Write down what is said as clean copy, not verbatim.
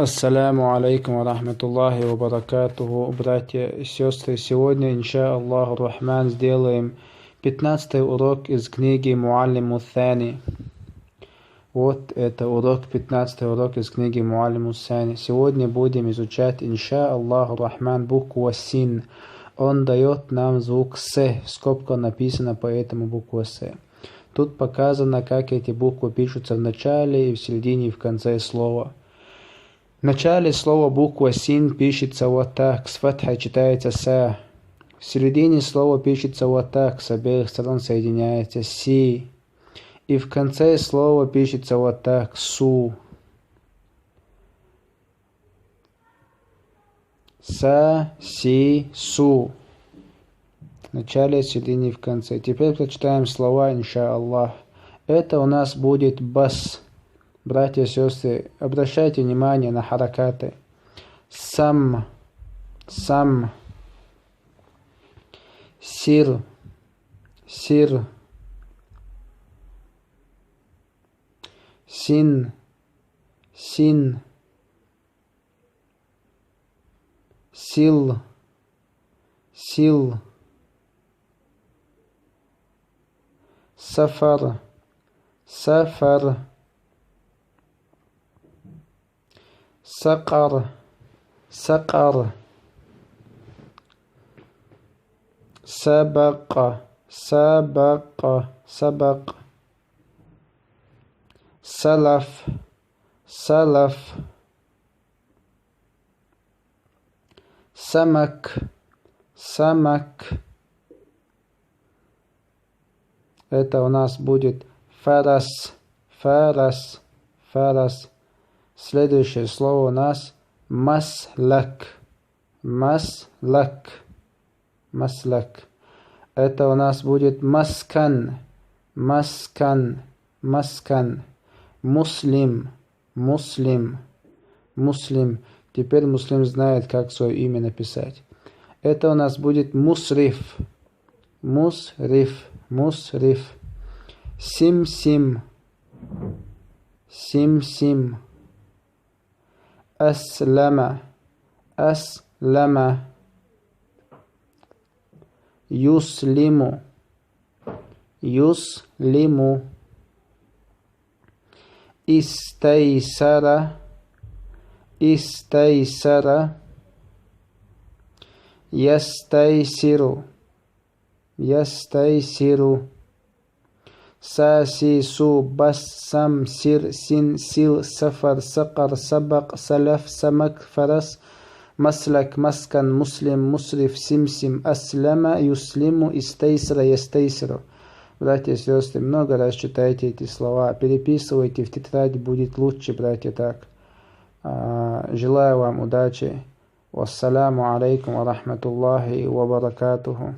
Ассаляму алейкум ва рахматуллахи ва баракатуху. Братья и сестры, сегодня, инша Аллаху Рахман, сделаем 15-й урок из книги Муаллиму Сани. Вот это урок, 15-й урок из книги Муаллиму Сани. Сегодня будем изучать, инша Аллаху Рахман, букву Син. Он дает нам звук С, скобка написана поэтому буква С. Тут показано, как эти буквы пишутся в начале, и в середине, и в конце слова. В начале слова буква Син пишется вот так, с фатхой читается Са. В середине слова пишется вот так, с обеих сторон соединяется Си. И в конце слова пишется вот так, Су. Са, Си, Су. В начале, в середине и в конце. Теперь прочитаем слова, инша Аллах. Это у нас будет бас. Братья и сестры, обращайте внимание на харакаты. Сам, сам, сир, сир, син, син, сил, сил, сафар, сафар, сакар, сакар, сабака, сабака, сабак, салаф, салаф, самак, самак. Это у нас будет фарас, фарас, фарас. Следующее слово у нас маслак, маслак, маслак. Это у нас будет маскан, маскан, маскан. Муслим, муслим, муслим. Теперь муслим знает, как свое имя написать. Это у нас будет мусриф, мусриф, мусриф. Сим-сим, сим-сим. Аслама, аслама. Юслиму, юслиму. Истайсара, истайсара. Ястайсиру, ястайсиру. Са, си, су, бас, сам, сир, син, сил, сафар, сакар, сабак, салаф, самак, фарас, маслак, маскан, муслим, мусриф, симсим, аслама, юслиму, истайсра, ястайсру. Братья и сестры, много раз читайте эти слова, переписывайте в тетрадь, будет лучше, братья, так. Желаю вам удачи. Вассаляму алейкум ва рахматуллахи ва баракатуху.